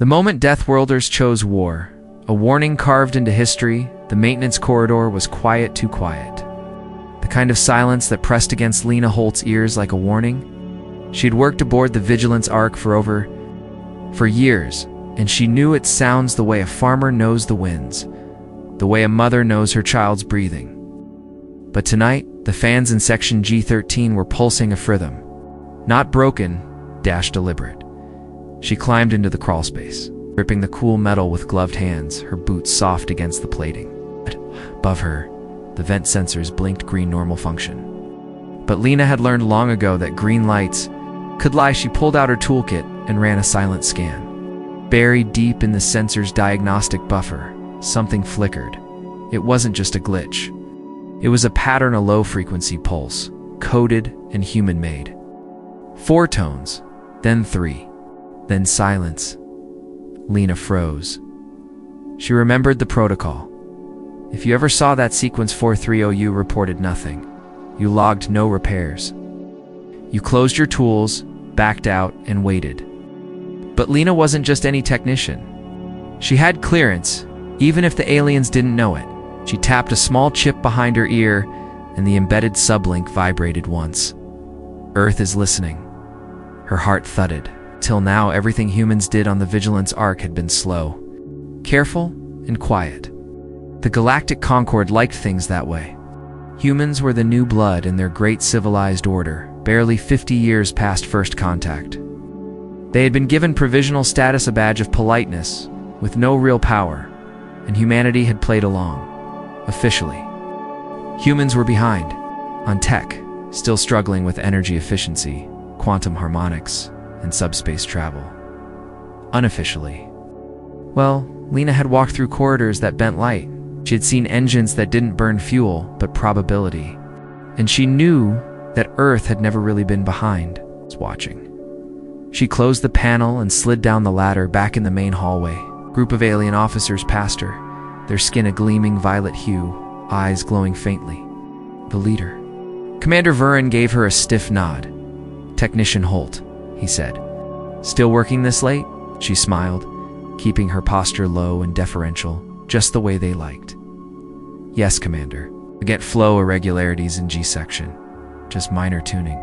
The moment Death Worlders chose war, a warning carved into history, the maintenance corridor was quiet, too quiet. The kind of silence that pressed against Lena Holt's ears like a warning. She'd worked aboard the Vigilance Ark for years, and she knew its sounds the way a farmer knows the winds, the way a mother knows her child's breathing. But tonight, the fans in Section G13 were pulsing a rhythm. Not broken, deliberate. She climbed into the crawlspace, gripping the cool metal with gloved hands, her boots soft against the plating. Above her, the vent sensors blinked green normal function. But Lena had learned long ago that green lights could lie. She pulled out her toolkit and ran a silent scan. Buried deep in the sensor's diagnostic buffer, something flickered. It wasn't just a glitch. It was a pattern, a low-frequency pulse, coded and human-made. 4 tones, then 3, then silence. Lena froze. She remembered the protocol. If you ever saw that sequence 430, you reported nothing. You logged no repairs. You closed your tools, backed out, and waited. But Lena wasn't just any technician. She had clearance, even if the aliens didn't know it. She tapped a small chip behind her ear, and the embedded sublink vibrated once. Earth is listening. Her heart thudded. Till now, everything humans did on the Vigilance Ark had been slow, careful, and quiet. The Galactic Concord liked things that way. Humans were the new blood in their great civilized order, barely 50 years past first contact. They had been given provisional status, a badge of politeness, with no real power, and humanity had played along. Officially. Humans were behind, on tech, still struggling with energy efficiency, quantum harmonics, and subspace travel. Unofficially. Well, Lena had walked through corridors that bent light. She had seen engines that didn't burn fuel, but probability. And she knew that Earth had never really been behind, watching. She closed the panel and slid down the ladder back in the main hallway. A group of alien officers passed her, their skin a gleaming violet hue, eyes glowing faintly. The leader. Commander Vurin gave her a stiff nod. Technician Holt, he said. Still working this late? She smiled, keeping her posture low and deferential, just the way they liked. Yes, Commander. I get flow irregularities in G-section. Just minor tuning.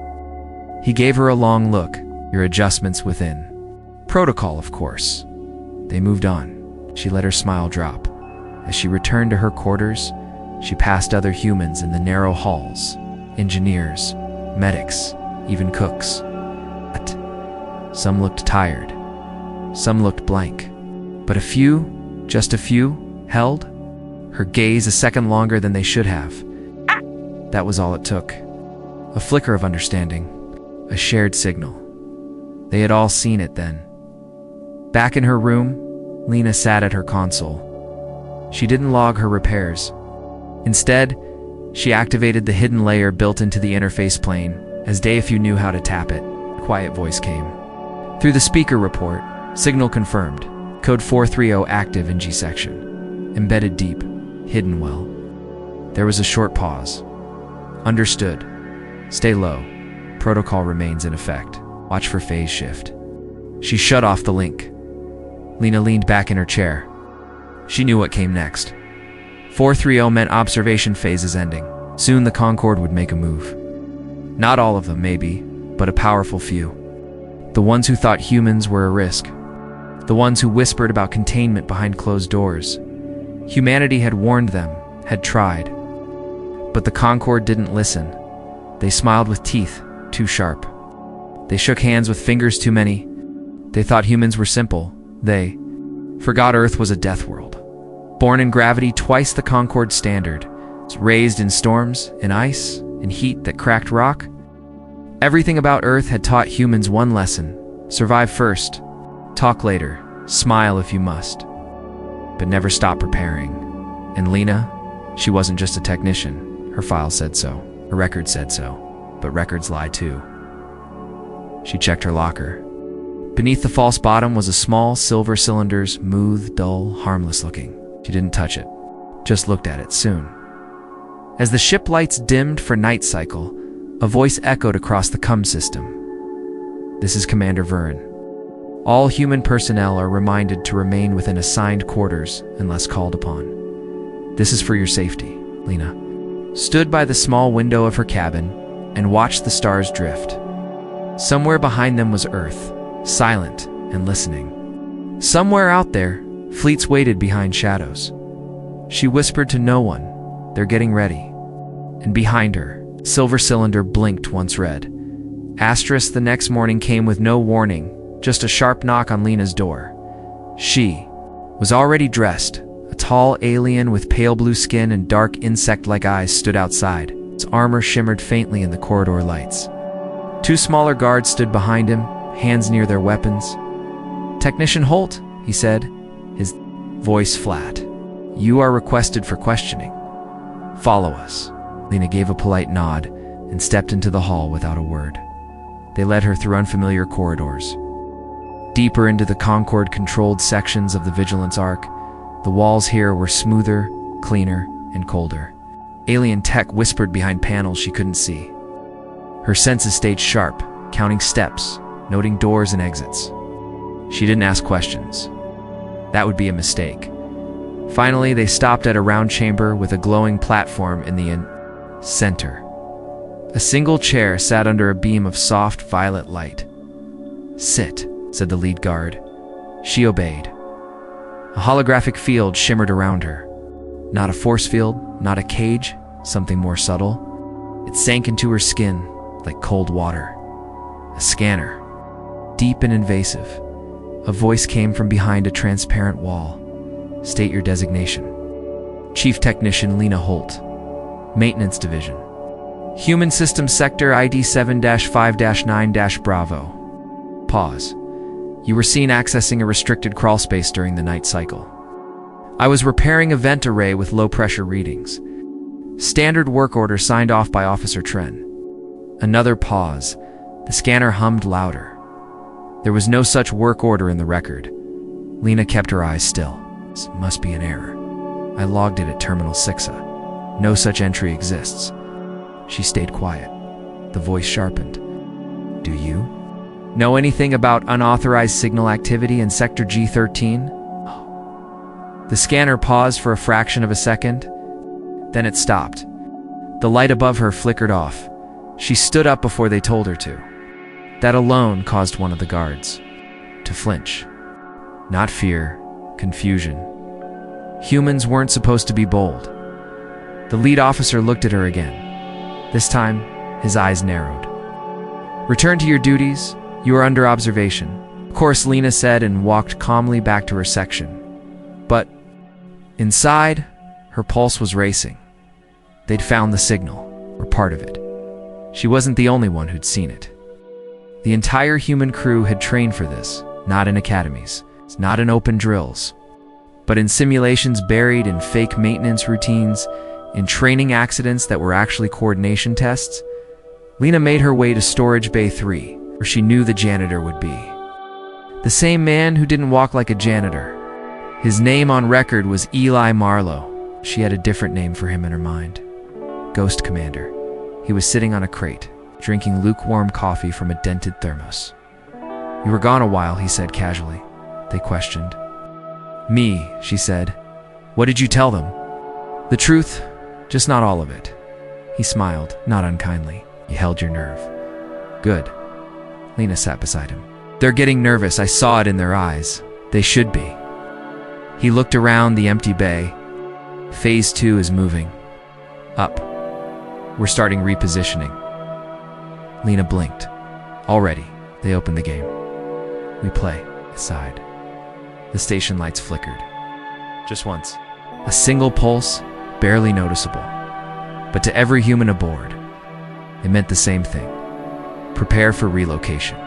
He gave her a long look. Your adjustments within. Protocol, of course. They moved on. She let her smile drop. As she returned to her quarters, she passed other humans in the narrow halls. Engineers, medics, even cooks. Some looked tired. Some looked blank. But a few, just a few, held her gaze a second longer than they should have. That was all it took. A flicker of understanding. A shared signal. They had all seen it then. Back in her room, Lena sat at her console. She didn't log her repairs. Instead, she activated the hidden layer built into the interface plane, as if you knew how to tap it. A quiet voice came. Through the speaker report, signal confirmed. Code 430 active in G-section. Embedded deep, hidden well. There was a short pause. Understood. Stay low. Protocol remains in effect. Watch for phase shift. She shut off the link. Lena leaned back in her chair. She knew what came next. 430 meant observation phase is ending. Soon the Concorde would make a move. Not all of them, maybe, but a powerful few. The ones who thought humans were a risk. The ones who whispered about containment behind closed doors. Humanity had warned them, had tried. But the Concorde didn't listen. They smiled with teeth, too sharp. They shook hands with fingers too many. They thought humans were simple. They forgot Earth was a death world. Born in gravity twice the Concorde standard. Raised in storms, in ice, in heat that cracked rock. Everything about Earth had taught humans one lesson. Survive first. Talk later. Smile if you must. But never stop preparing. And Lena, she wasn't just a technician. Her file said so. Her record said so. But records lie too. She checked her locker. Beneath the false bottom was a small silver cylinder, smooth, dull, harmless looking. She didn't touch it. Just looked at it soon. As the ship lights dimmed for night cycle, a voice echoed across the CUM system. This is Commander Vurin. All human personnel are reminded to remain within assigned quarters unless called upon. This is for your safety. Lena stood by the small window of her cabin and watched the stars drift. Somewhere behind them was Earth, silent and listening. Somewhere out there, fleets waited behind shadows. She whispered to no one, "They're getting ready." And behind her, silver cylinder blinked once red. Asterisk the next morning came with no warning, just a sharp knock on Lena's door. She was already dressed. A tall alien with pale blue skin and dark insect-like eyes stood outside. Its armor shimmered faintly in the corridor lights. Two smaller guards stood behind him, hands near their weapons. "Technician Holt," he said, his voice flat. "You are requested for questioning. Follow us." Lena gave a polite nod and stepped into the hall without a word. They led her through unfamiliar corridors, deeper into the Concord-controlled sections of the Vigilance Arc. The walls here were smoother, cleaner, and colder. Alien tech whispered behind panels she couldn't see. Her senses stayed sharp, counting steps, noting doors and exits. She didn't ask questions. That would be a mistake. Finally, they stopped at a round chamber with a glowing platform in the center. A single chair sat under a beam of soft violet light. "Sit," said the lead guard. She obeyed. A holographic field shimmered around her. Not a force field, not a cage, something more subtle. It sank into her skin like cold water. A scanner, deep and invasive. A voice came from behind a transparent wall. "State your designation." "Chief Technician Lena Holt, Maintenance Division. Human Systems Sector ID 7-5-9-Bravo. Pause. You were seen accessing a restricted crawl space during the night cycle. I was repairing a vent array with low-pressure readings. Standard work order signed off by Officer Tren." Another pause. The scanner hummed louder. There was no such work order in the record. Lena kept her eyes still. This must be an error. I logged it at Terminal 6A. No such entry exists. She stayed quiet. The voice sharpened. "Do you know anything about unauthorized signal activity in Sector G13? The scanner paused for a fraction of a second. Then it stopped. The light above her flickered off. She stood up before they told her to. That alone caused one of the guards to flinch. Not fear, confusion. Humans weren't supposed to be bold. The lead officer looked at her again. This time, his eyes narrowed. "Return to your duties. You are under observation." Of course, Lena said and walked calmly back to her section. But inside, her pulse was racing. They'd found the signal, or part of it. She wasn't the only one who'd seen it. The entire human crew had trained for this, not in academies, not in open drills, but in simulations buried in fake maintenance routines, in training accidents that were actually coordination tests. Lena made her way to Storage Bay 3, where she knew the janitor would be. The same man who didn't walk like a janitor. His name on record was Eli Marlowe. She had a different name for him in her mind. Ghost Commander. He was sitting on a crate, drinking lukewarm coffee from a dented thermos. "You were gone a while," he said casually. They questioned. "Me," she said. "What did you tell them?" "The truth, just not all of it." He smiled, not unkindly. "You held your nerve." "Good." Lena sat beside him. "They're getting nervous. I saw it in their eyes. They should be." He looked around the empty bay. Phase 2 is moving. Up. We're starting repositioning. Lena blinked. Already, they opened the game. "We play," he sighed. The station lights flickered. Just once. A single pulse, barely noticeable. But to every human aboard, it meant the same thing. Prepare for relocation.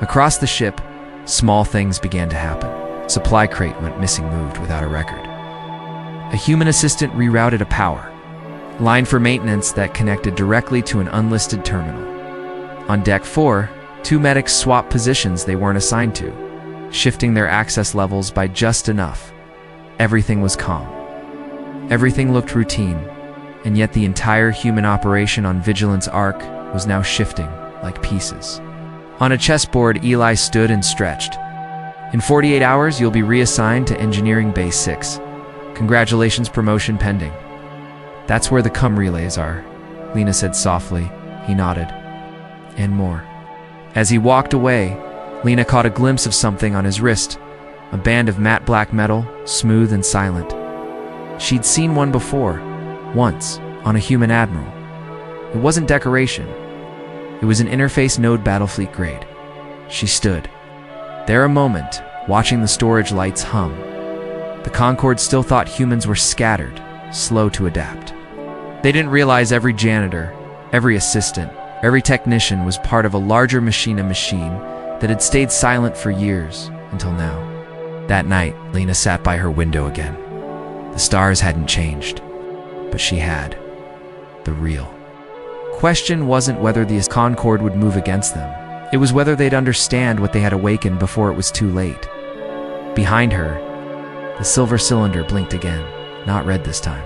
Across the ship, small things began to happen. Supply crate went missing, moved without a record. A human assistant rerouted a power line for maintenance that connected directly to an unlisted terminal. On Deck 4, 2 medics swapped positions they weren't assigned to, shifting their access levels by just enough. Everything was calm. Everything looked routine, and yet the entire human operation on Vigilance Arc was now shifting like pieces. On a chessboard, Eli stood and stretched. In 48 hours, you'll be reassigned to Engineering Base 6. Congratulations, promotion pending. That's where the cum relays are, Lena said softly. He nodded. And more. As he walked away, Lena caught a glimpse of something on his wrist, a band of matte black metal, smooth and silent. She'd seen one before, once, on a human admiral. It wasn't decoration. It was an interface node Battlefleet grade. She stood there a moment, watching the storage lights hum. The Concorde still thought humans were scattered, slow to adapt. They didn't realize every janitor, every assistant, every technician was part of a larger machine that had stayed silent for years, until now. That night, Lena sat by her window again. The stars hadn't changed, but she had. The real question wasn't whether the Concorde would move against them. It was whether they'd understand what they had awakened before it was too late. Behind her, the silver cylinder blinked again, not red this time.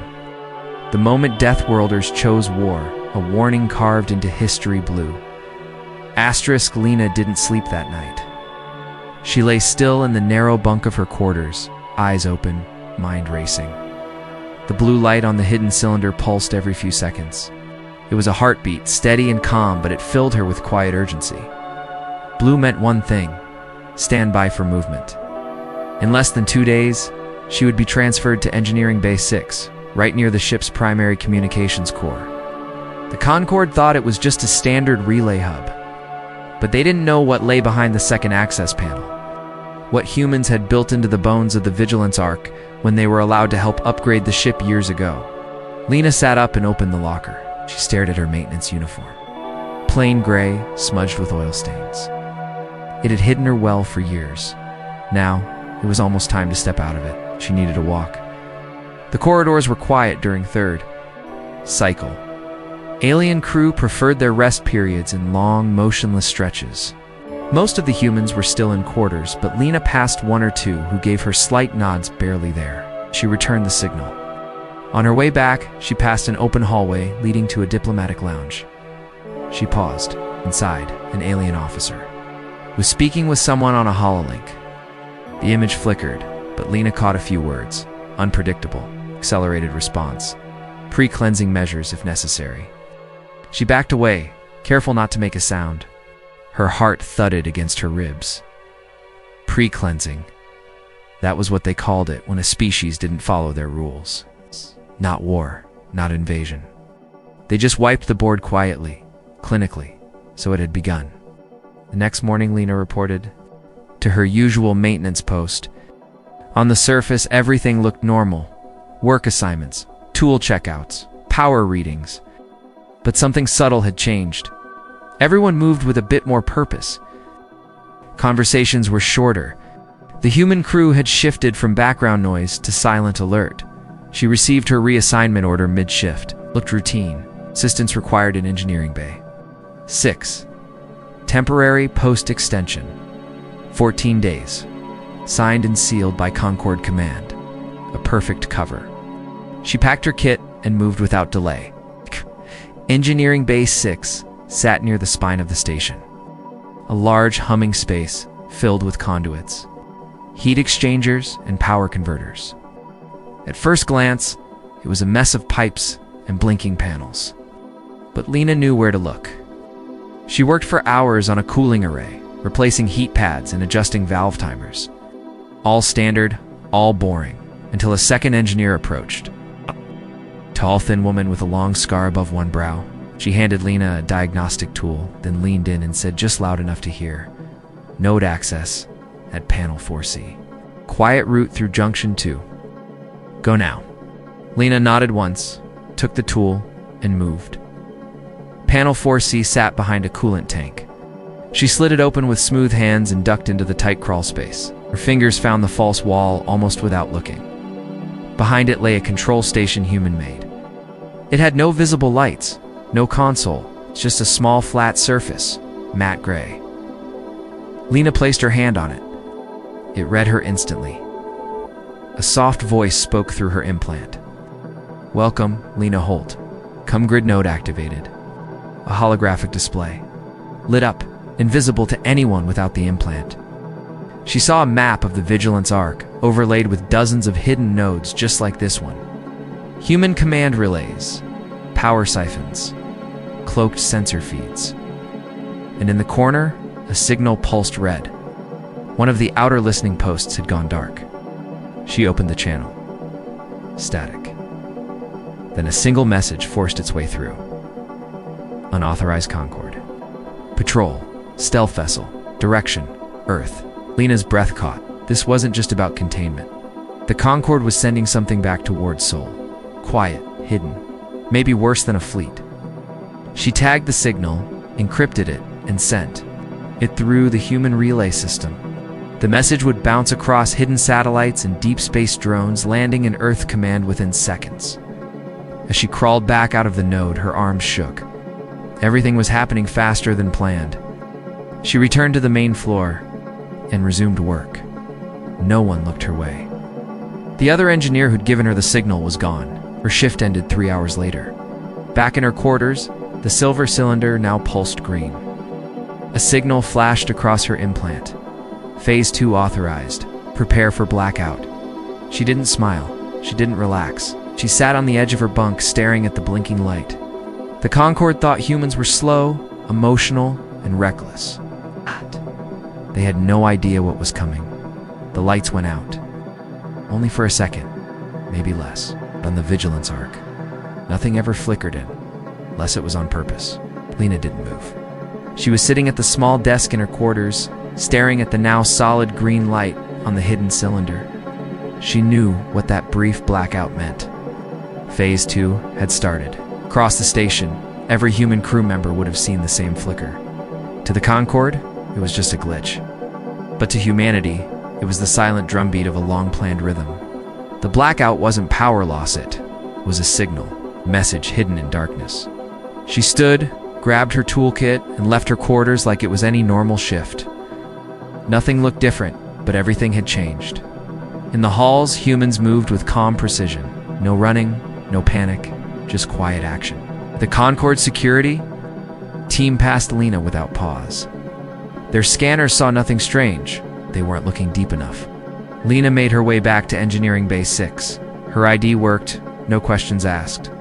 The moment Deathworlders chose war, a warning carved into history blue. Asterisk Lena didn't sleep that night. She lay still in the narrow bunk of her quarters, eyes open, mind racing. The blue light on the hidden cylinder pulsed every few seconds. It was a heartbeat, steady and calm, but it filled her with quiet urgency. Blue meant one thing: stand by for movement. In less than 2 days, she would be transferred to Engineering Base 6, right near the ship's primary communications core. The Concorde thought it was just a standard relay hub, but they didn't know what lay behind the second access panel, what humans had built into the bones of the Vigilance Arc when they were allowed to help upgrade the ship years ago. Lena sat up and opened the locker. She stared at her maintenance uniform. Plain gray, smudged with oil stains. It had hidden her well for years. Now, it was almost time to step out of it. She needed a walk. The corridors were quiet during third cycle. Alien crew preferred their rest periods in long, motionless stretches. Most of the humans were still in quarters, but Lena passed one or two who gave her slight nods barely there. She returned the signal. On her way back, she passed an open hallway leading to a diplomatic lounge. She paused. Inside, an alien officer was speaking with someone on a hololink. The image flickered, but Lena caught a few words. Unpredictable, accelerated response, pre-cleansing measures if necessary. She backed away, careful not to make a sound. Her heart thudded against her ribs. Pre-cleansing. That was what they called it when a species didn't follow their rules. Not war, not invasion. They just wiped the board quietly, clinically, so it had begun. The next morning, Lena reported to her usual maintenance post. On the surface, everything looked normal. Work assignments, tool checkouts, power readings. But something subtle had changed. Everyone moved with a bit more purpose. Conversations were shorter. The human crew had shifted from background noise to silent alert. She received her reassignment order mid-shift. Looked routine. Assistance required in Engineering Bay 6. Temporary post-extension. 14 days. Signed and sealed by Concorde Command. A perfect cover. She packed her kit and moved without delay. Engineering Base 6 sat near the spine of the station. A large humming space filled with conduits, heat exchangers, and power converters. At first glance, it was a mess of pipes and blinking panels. But Lena knew where to look. She worked for hours on a cooling array, replacing heat pads and adjusting valve timers. All standard, all boring, until a second engineer approached. Tall, thin woman with a long scar above one brow. She handed Lena a diagnostic tool, then leaned in and said just loud enough to hear, "Node access at panel 4C. Quiet route through junction 2. Go now." Lena nodded once, took the tool, and moved. Panel 4C sat behind a coolant tank. She slid it open with smooth hands and ducked into the tight crawl space. Her fingers found the false wall almost without looking. Behind it lay a control station human-made. It had no visible lights, no console, just a small flat surface, matte gray. Lena placed her hand on it. It read her instantly. A soft voice spoke through her implant. "Welcome, Lena Holt. Grid node activated." A holographic display lit up, invisible to anyone without the implant. She saw a map of the Vigilance Arc, overlaid with dozens of hidden nodes just like this one. Human command relays, power siphons, cloaked sensor feeds. And in the corner, a signal pulsed red. One of the outer listening posts had gone dark. She opened the channel. Static. Then a single message forced its way through. Unauthorized Concord. Patrol. Stealth vessel. Direction. Earth. Lena's breath caught. This wasn't just about containment. The Concord was sending something back towards Seoul. Quiet. Hidden. Maybe worse than a fleet. She tagged the signal, encrypted it, and sent it through the human relay system. The message would bounce across hidden satellites and deep space drones, landing in Earth command within seconds. As she crawled back out of the node, her arms shook. Everything was happening faster than planned. She returned to the main floor and resumed work. No one looked her way. The other engineer who'd given her the signal was gone. Her shift ended 3 hours later. Back in her quarters, the silver cylinder now pulsed green. A signal flashed across her implant. Phase 2 authorized. Prepare for blackout. She didn't smile. She didn't relax. She sat on the edge of her bunk, staring at the blinking light. The Concord thought humans were slow, emotional, and reckless. They had no idea what was coming. The lights went out. Only for a second, maybe less. But on the Vigilance Arc, nothing ever flickered in, unless it was on purpose. Lena didn't move. She was sitting at the small desk in her quarters, staring at the now solid green light on the hidden cylinder. She knew what that brief blackout meant. Phase 2 had started. Across the station, every human crew member would have seen the same flicker. To the Concord, it was just a glitch. But to humanity, it was the silent drumbeat of a long-planned rhythm. The blackout wasn't power loss, it was a signal, message hidden in darkness. She stood, grabbed her toolkit, and left her quarters like it was any normal shift. Nothing looked different, but everything had changed. In the halls, humans moved with calm precision. No running, no panic, just quiet action. The Concord security team passed Lena without pause. Their scanners saw nothing strange. They weren't looking deep enough. Lena made her way back to Engineering Bay 6. Her ID worked, no questions asked.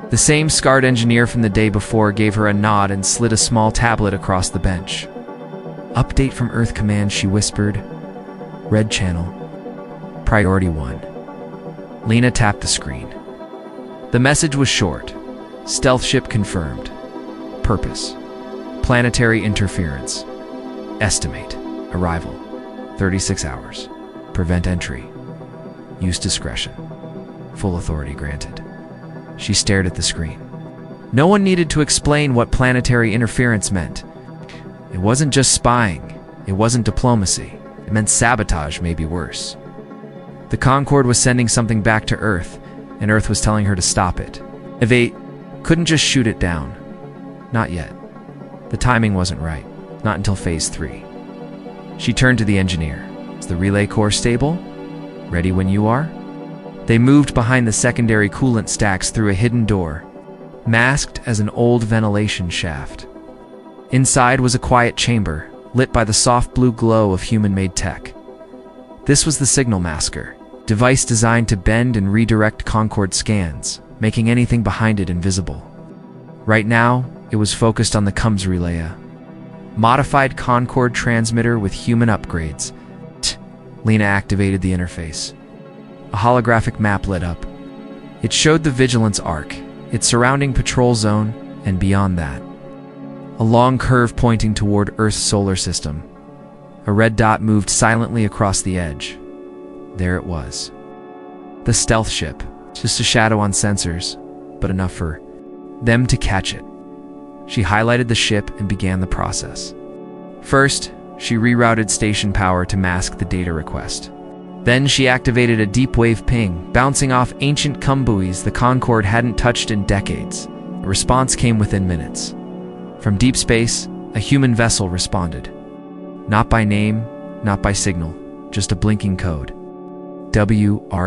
The same scarred engineer from the day before gave her a nod and slid a small tablet across the bench. Update from Earth Command, she whispered. Red channel. Priority 1. Lena tapped the screen. The message was short. Stealth ship confirmed. Purpose. Planetary interference. Estimate. Arrival. 36 hours. Prevent entry. Use discretion. Full authority granted. She stared at the screen. No one needed to explain what planetary interference meant. It wasn't just spying. It wasn't diplomacy. It meant sabotage, maybe worse. The Concord was sending something back to Earth, and Earth was telling her to stop it. Evade couldn't just shoot it down. Not yet. The timing wasn't right. Not until Phase 3. She turned to the engineer. Is the relay core stable? Ready when you are? They moved behind the secondary coolant stacks through a hidden door, masked as an old ventilation shaft. Inside was a quiet chamber, lit by the soft blue glow of human-made tech. This was the signal masker, device designed to bend and redirect Concord scans, making anything behind it invisible. Right now, it was focused on the CUMS relay, a modified Concord transmitter with human upgrades. Lena activated the interface. A holographic map lit up. It showed the Vigilance Arc, its surrounding patrol zone, and beyond that, a long curve pointing toward Earth's solar system. A red dot moved silently across the edge. There it was. The stealth ship, just a shadow on sensors, but enough for them to catch it. She highlighted the ship and began the process. First, she rerouted station power to mask the data request. Then she activated a deep wave ping, bouncing off ancient CUM buoys the Concord hadn't touched in decades. A response came within minutes. From deep space, a human vessel responded. Not by name, not by signal, just a blinking code. WRAITH7.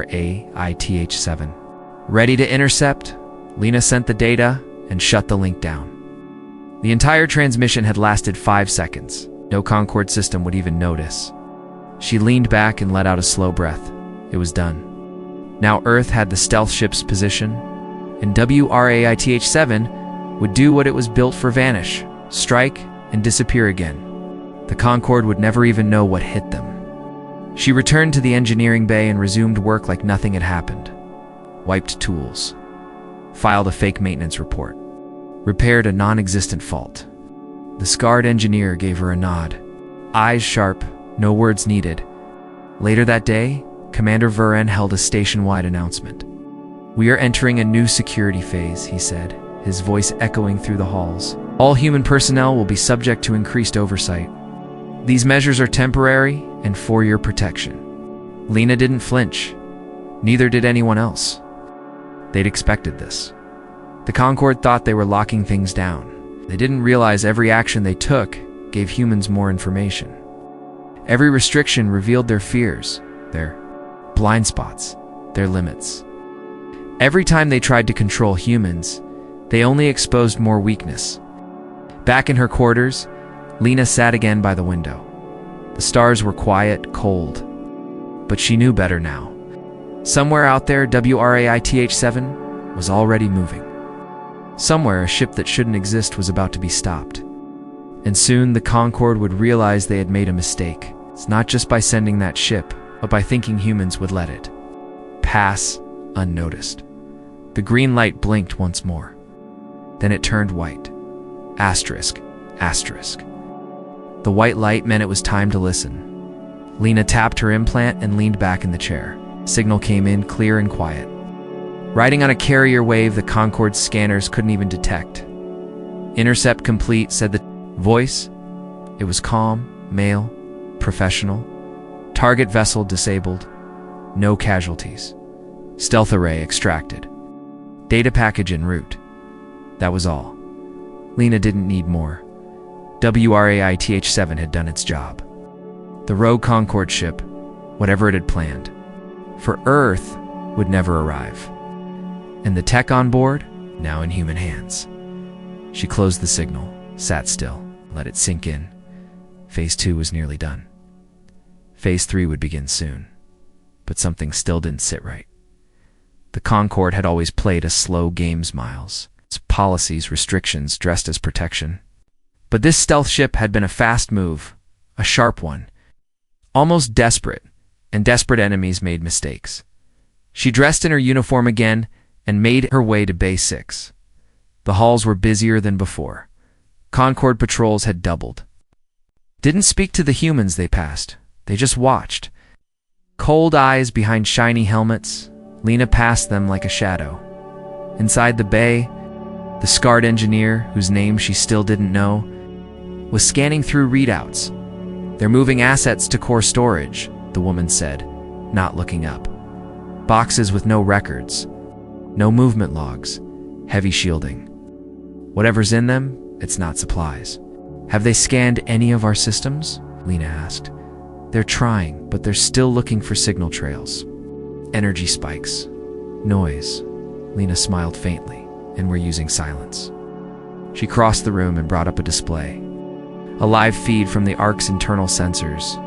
Ready to intercept? Lena sent the data and shut the link down. The entire transmission had lasted 5 seconds. No Concorde system would even notice. She leaned back and let out a slow breath. It was done. Now Earth had the stealth ship's position, and WRAITH-7 would do what it was built for: vanish, strike, and disappear again. The Concorde would never even know what hit them. She returned to the engineering bay and resumed work like nothing had happened. Wiped tools. Filed a fake maintenance report. Repaired a non-existent fault. The scarred engineer gave her a nod. Eyes sharp, no words needed. Later that day, Commander Vuren held a station-wide announcement. "We are entering a new security phase," he said, his voice echoing through the halls. "All human personnel will be subject to increased oversight. These measures are temporary and for your protection." Lena didn't flinch. Neither did anyone else. They'd expected this. The Concorde thought they were locking things down. They didn't realize every action they took gave humans more information. Every restriction revealed their fears, their blind spots, their limits. Every time they tried to control humans, they only exposed more weakness. Back in her quarters, Lena sat again by the window. The stars were quiet, cold. But she knew better now. Somewhere out there, WRAITH-7 was already moving. Somewhere, a ship that shouldn't exist was about to be stopped. And soon, the Concorde would realize they had made a mistake. It's not just by sending that ship, but by thinking humans would let it pass unnoticed. The green light blinked once more. Then it turned white. Asterisk, asterisk. The white light meant it was time to listen. Lena tapped her implant and leaned back in the chair. Signal came in clear and quiet. Riding on a carrier wave the Concorde's scanners couldn't even detect. "Intercept complete," said the voice. It was calm, male, professional. "Target vessel disabled. No casualties. Stealth array extracted. Data package en route." That was all. Lena didn't need more. WRAITH-7 had done its job. The rogue Concorde ship, whatever it had planned, for Earth, would never arrive. And the tech on board, now in human hands. She closed the signal, sat still, let it sink in. Phase 2 was nearly done. Phase 3 would begin soon. But something still didn't sit right. The Concorde had always played a slow game's miles. Its policies, restrictions, dressed as protection. But this stealth ship had been a fast move, a sharp one. Almost desperate, and desperate enemies made mistakes. She dressed in her uniform again and made her way to Bay 6. The halls were busier than before. Concorde patrols had doubled. Didn't speak to the humans they passed. They just watched. Cold eyes behind shiny helmets, Lena passed them like a shadow. Inside the bay, the scarred engineer, whose name she still didn't know, was scanning through readouts. "They're moving assets to core storage," the woman said, not looking up. "Boxes with no records. No movement logs. Heavy shielding. Whatever's in them, it's not supplies." "Have they scanned any of our systems?" Lena asked. "They're trying, but they're still looking for signal trails. Energy spikes. Noise." Lena smiled faintly, "and we're using silence." She crossed the room and brought up a display. A live feed from the Ark's internal sensors.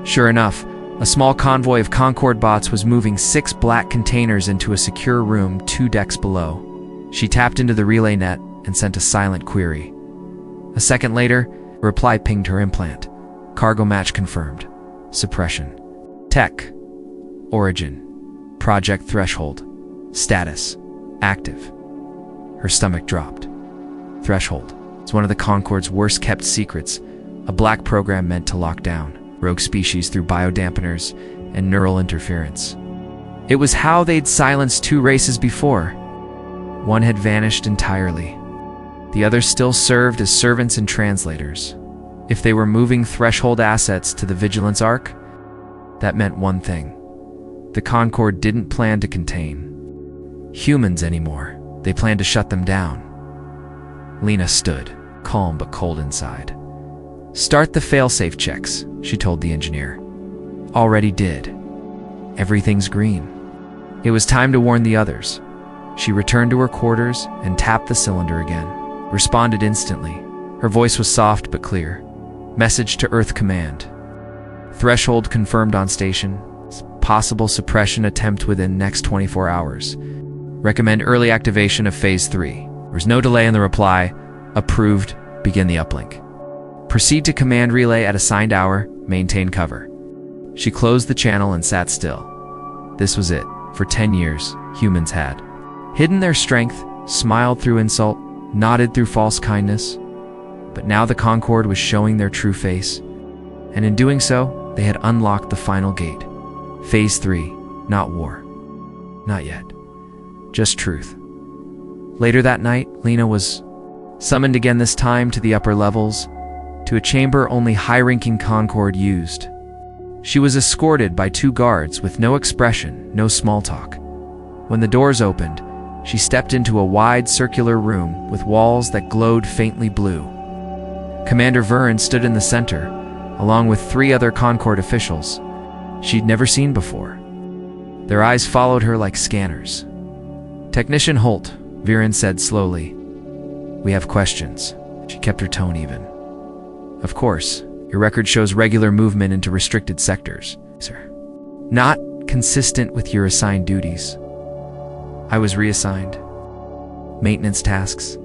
Sure enough, a small convoy of Concorde bots was moving 6 black containers into a secure room 2 decks below. She tapped into the relay net and sent a silent query. A second later, a reply pinged her implant. "Cargo match confirmed. Suppression. Tech. Origin. Project threshold. Status. Active." Her stomach dropped. Threshold. It's one of the Concorde's worst-kept secrets, a black program meant to lock down rogue species through biodampeners and neural interference. It was how they'd silenced 2 races before. One had vanished entirely. The others still served as servants and translators. If they were moving threshold assets to the Vigilance Ark, that meant one thing. The Concorde didn't plan to contain humans anymore. They planned to shut them down. Lena stood, calm but cold inside. "Start the failsafe checks," she told the engineer. "Already did. Everything's green." It was time to warn the others. She returned to her quarters and tapped the cylinder again. Responded instantly. Her voice was soft but clear. Message to Earth Command. Threshold confirmed on station. Possible suppression attempt within next 24 hours. Recommend early activation of Phase 3. There was no delay in the reply. Approved. Begin the uplink. Proceed to command relay at assigned hour. Maintain cover. She closed the channel and sat still. This was it. For 10 years, humans had hidden their strength, smiled through insult, nodded through false kindness. But now the Concorde was showing their true face. And in doing so, they had unlocked the final gate. Phase 3, not war. Not yet. Just truth. Later that night, Lena was summoned again, this time to the upper levels, to a chamber only high-ranking Concorde used. She was escorted by 2 guards with no expression, no small talk. When the doors opened, she stepped into a wide circular room with walls that glowed faintly blue. Commander Vern stood in the center, along with 3 other Concorde officials she'd never seen before. Their eyes followed her like scanners. Technician Holt, Viren said slowly. We have questions. She kept her tone even. Of course, your record shows regular movement into restricted sectors, sir. Not consistent with your assigned duties. I was reassigned. Maintenance tasks,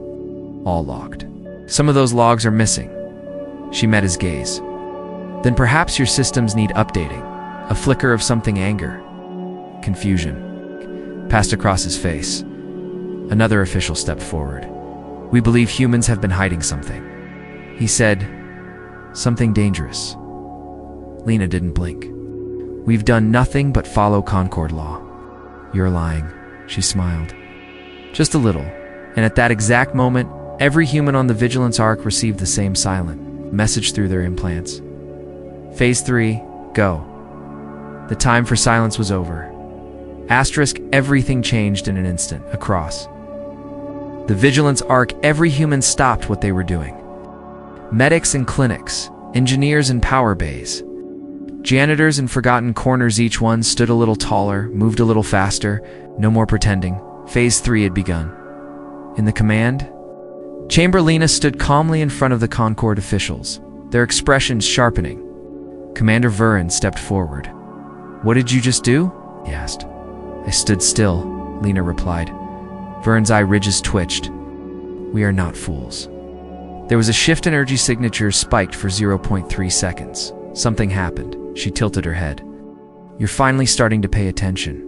all logged. Some of those logs are missing. She met his gaze. Then perhaps your systems need updating. A flicker of something, anger, confusion, passed across his face. Another official stepped forward. We believe humans have been hiding something. He said, something dangerous. Lena didn't blink. We've done nothing but follow Concorde law. You're lying, she smiled. Just a little, and at that exact moment, every human on the Vigilance Ark received the same silent message through their implants. Phase 3, go. The time for silence was over. Asterisk, everything changed in an instant, across the Vigilance Ark. Every human stopped what they were doing. Medics in clinics, engineers in power bays, janitors in forgotten corners, each one stood a little taller, moved a little faster. No more pretending. Phase 3 had begun. In the command chamber, Lena stood calmly in front of the Concorde officials, their expressions sharpening. Commander Vern stepped forward. What did you just do? He asked. I stood still, Lena replied. Vern's eye ridges twitched. We are not fools. There was a shift. Energy signature spiked for 0.3 seconds. Something happened. She tilted her head. You're finally starting to pay attention.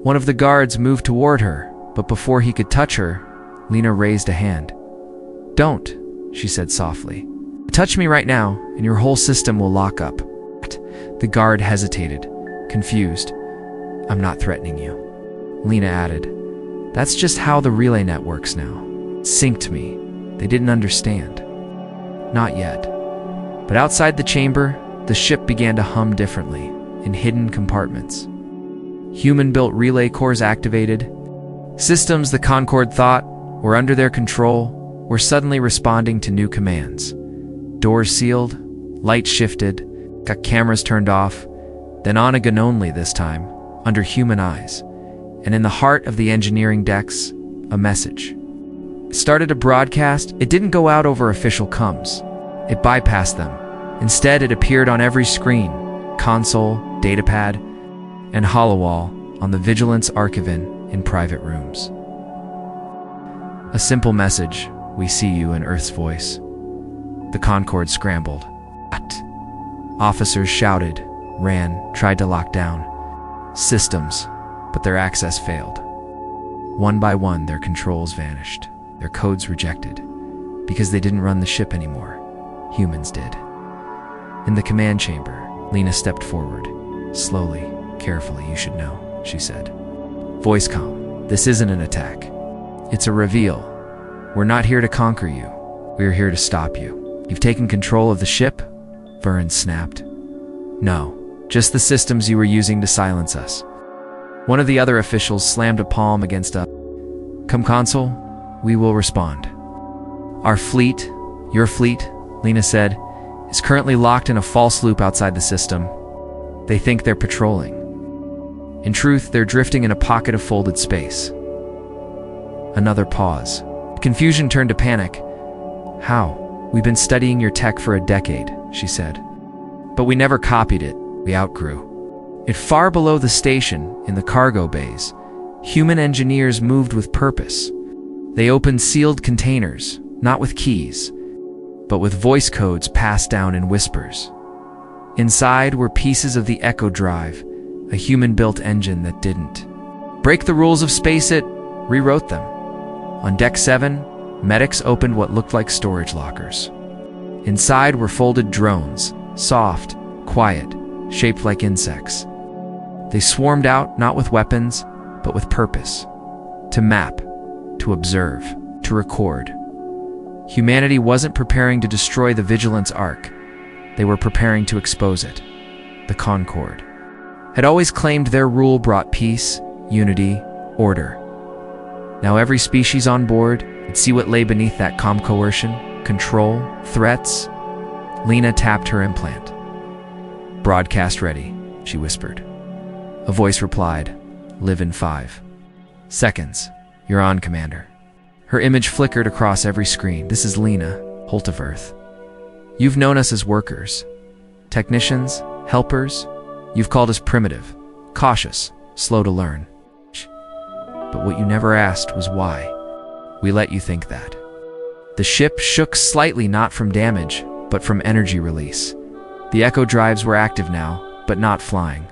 One of the guards moved toward her, but before he could touch her, Lena raised a hand. Don't, she said softly. Touch me right now, and your whole system will lock up. The guard hesitated, confused. I'm not threatening you. Lena added, that's just how the relay net works now. Synced me. They didn't understand. Not yet. But outside the chamber, the ship began to hum differently, in hidden compartments. Human-built relay cores activated. Systems the Concorde thought were under their control were suddenly responding to new commands. Doors sealed, lights shifted, got cameras turned off, then on again, only this time, under human eyes. And in the heart of the engineering decks, a message. It started a broadcast. It didn't go out over official comms. It bypassed them. Instead, it appeared on every screen, console, datapad, and holowall on the Vigilance Archivin in private rooms. A simple message, we see you, in Earth's voice. The Concorde scrambled. What? Officers shouted, ran, tried to lock down systems, but their access failed. One by one, their controls vanished, their codes rejected, because they didn't run the ship anymore. Humans did. In the command chamber, Lena stepped forward. Slowly, carefully, you should know, she said. Voice calm. This isn't an attack. It's a reveal. We're not here to conquer you. We're here to stop you. You've taken control of the ship? Vern snapped. No, just the systems you were using to silence us. One of the other officials slammed a palm against a Come console, we will respond. Our fleet, your fleet, Lena said, is currently locked in a false loop outside the system. They think they're patrolling. In truth, they're drifting in a pocket of folded space. Another pause. Confusion turned to panic. How? "We've been studying your tech for a decade," she said. "But we never copied it. We outgrew." It far below the station, in the cargo bays, human engineers moved with purpose. They opened sealed containers, not with keys, but with voice codes passed down in whispers. Inside were pieces of the Echo Drive, a human-built engine that didn't break the rules of space, it rewrote them. On Deck 7, medics opened what looked like storage lockers. Inside were folded drones, soft, quiet, shaped like insects. They swarmed out, not with weapons, but with purpose. To map, to observe, to record. Humanity wasn't preparing to destroy the Vigilance Ark. They were preparing to expose it. The Concorde had always claimed their rule brought peace, unity, order. Now every species on board could see what lay beneath that calm coercion, control, threats. Lena tapped her implant. "Broadcast ready," she whispered. A voice replied, "Live in 5 seconds. You're on, Commander." Her image flickered across every screen. "This is Lena, Holt of Earth. You've known us as workers, technicians, helpers. You've called us primitive, cautious, slow to learn. But what you never asked was why. We let you think that." The ship shook slightly, not from damage, but from energy release. The Echo Drives were active now, but not flying.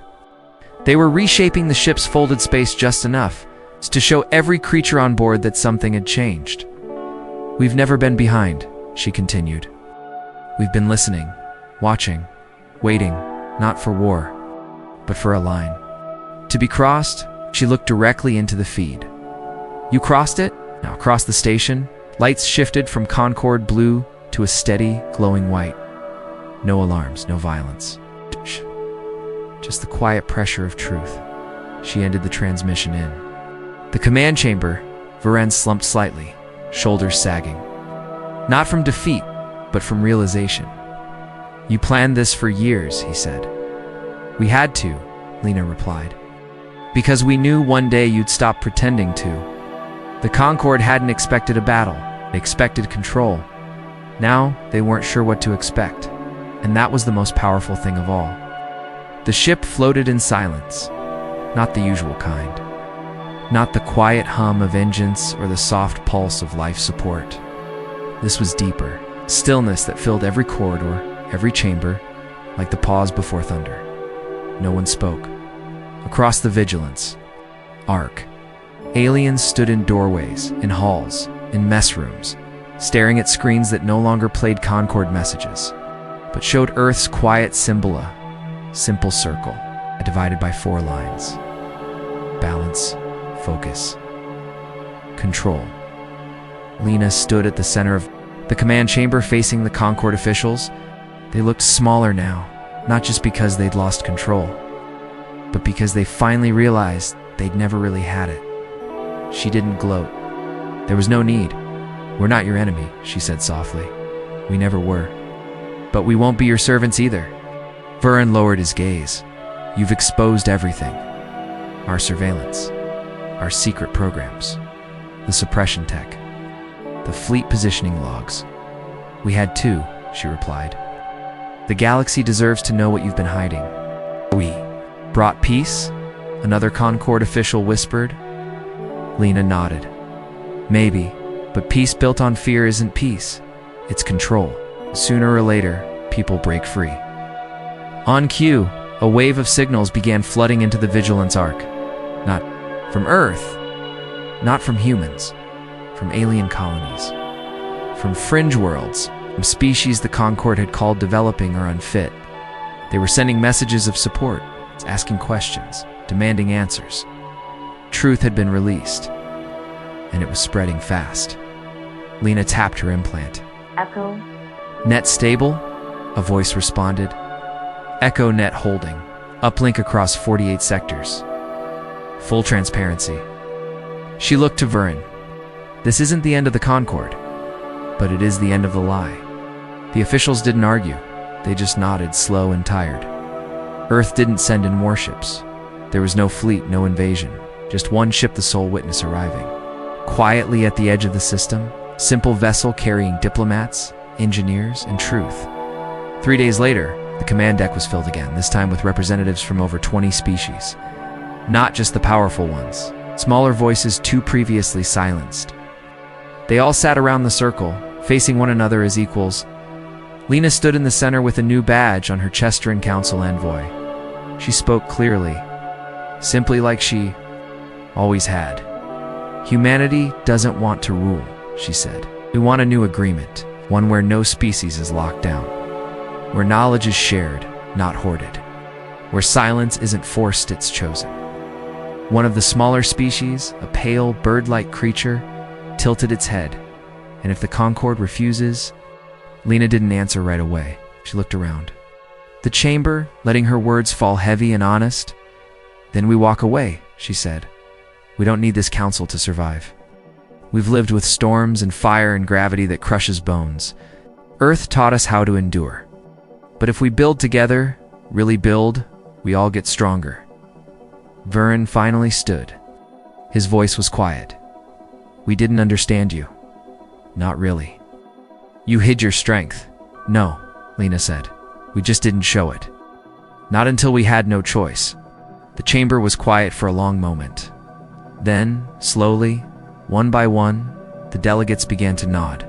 They were reshaping the ship's folded space just enough to show every creature on board that something had changed. "We've never been behind," she continued. "We've been listening, watching, waiting, not for war, but for a line to be crossed." She looked directly into the feed. "You crossed it?" Now across the station, lights shifted from Concorde blue to a steady, glowing white. No alarms, no violence. Just the quiet pressure of truth. She ended the transmission in. The command chamber, Varen slumped slightly, shoulders sagging. Not from defeat, but from realization. "You planned this for years," he said. "We had to," Lena replied. "Because we knew one day you'd stop pretending to." The Concorde hadn't expected a battle. They expected control. Now, they weren't sure what to expect. And that was the most powerful thing of all. The ship floated in silence. Not the usual kind. Not the quiet hum of engines or the soft pulse of life support. This was deeper. Stillness that filled every corridor, every chamber, like the pause before thunder. No one spoke. Across the Vigilance Ark, aliens stood in doorways, in halls, in mess rooms, staring at screens that no longer played Concorde messages, but showed Earth's quiet symbol, simple circle, divided by 4 lines. Balance, focus, control. Lena stood at the center of the command chamber facing the Concorde officials. They looked smaller now, not just because they'd lost control, but because they finally realized they'd never really had it. She didn't gloat. There was no need. "We're not your enemy," she said softly. "We never were. But we won't be your servants either." Varen lowered his gaze. "You've exposed everything. Our surveillance, our secret programs, the suppression tech, the fleet positioning logs. We had 2, she replied. "The galaxy deserves to know what you've been hiding." "We brought peace?" another Concorde official whispered. Lena nodded. "Maybe, but peace built on fear isn't peace. It's control. Sooner or later, people break free." On cue, a wave of signals began flooding into the Vigilance Ark. Not from Earth, not from humans, from alien colonies, from fringe worlds, from species the Concorde had called developing or unfit. They were sending messages of support, asking questions, demanding answers. Truth had been released, and it was spreading fast. Lena tapped her implant. "Echo." "Net stable?" a voice responded. "Echo net holding. Uplink across 48 sectors. Full transparency." She looked to Varen. "This isn't the end of the Concorde, but it is the end of the lie." The officials didn't argue. They just nodded, slow and tired. Earth didn't send in warships. There was no fleet, no invasion. Just one ship, the sole witness, arriving. Quietly at the edge of the system, simple vessel carrying diplomats, engineers, and truth. 3 days later, the command deck was filled again, this time with representatives from over 20 species. Not just the powerful ones, smaller voices too previously silenced. They all sat around the circle, facing one another as equals. Lena stood in the center with a new badge on her Chestron Council envoy. She spoke clearly, simply like she always had. Humanity doesn't want to rule, she said. We want a new agreement, one where no species is locked down, where knowledge is shared, not hoarded, where silence isn't forced, it's chosen. One of the smaller species, a pale, bird-like creature, tilted its head, and if the Concord refuses... Lena didn't answer right away. She looked around the chamber, letting her words fall heavy and honest. Then we walk away, she said. We don't need this council to survive. We've lived with storms and fire and gravity that crushes bones. Earth taught us how to endure. But if we build together, really build, we all get stronger. Vern finally stood. His voice was quiet. We didn't understand you. Not really. You hid your strength. No, Lena said. We just didn't show it. Not until we had no choice. The chamber was quiet for a long moment. Then, slowly, one by one, the delegates began to nod.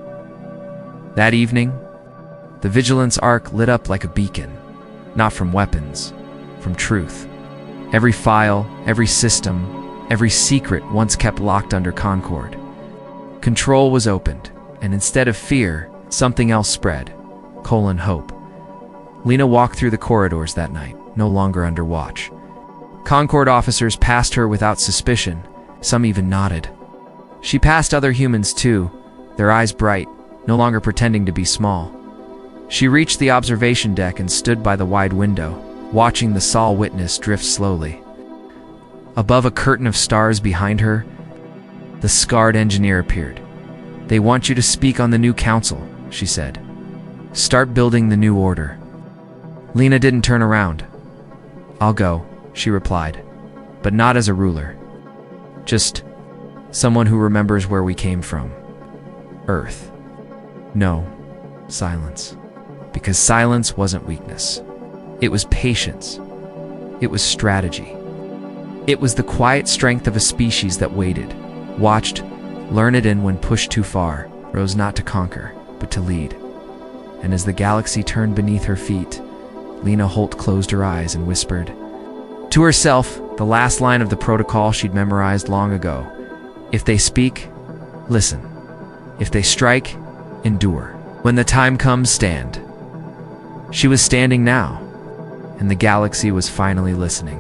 That evening, the Vigilance Arc lit up like a beacon, not from weapons, from truth. Every file, every system, every secret once kept locked under Concord. Control was opened, and instead of fear, something else spread. Hope. Lena walked through the corridors that night, no longer under watch. Concord officers passed her without suspicion, some even nodded. She passed other humans too, their eyes bright, no longer pretending to be small. She reached the observation deck and stood by the wide window, watching the Sol Witness drift slowly. Above a curtain of stars behind her, the scarred engineer appeared. They want you to speak on the new council, she said. Start building the new order. Lena didn't turn around. I'll go, she replied, but not as a ruler. Just someone who remembers where we came from. Earth. No, silence. Because silence wasn't weakness. It was patience. It was strategy. It was the quiet strength of a species that waited, watched, learned, and when pushed too far, rose not to conquer, but to lead. And as the galaxy turned beneath her feet, Lena Holt closed her eyes and whispered, to herself, the last line of the protocol she'd memorized long ago. If they speak, listen. If they strike, endure. When the time comes, stand. She was standing now, and the galaxy was finally listening.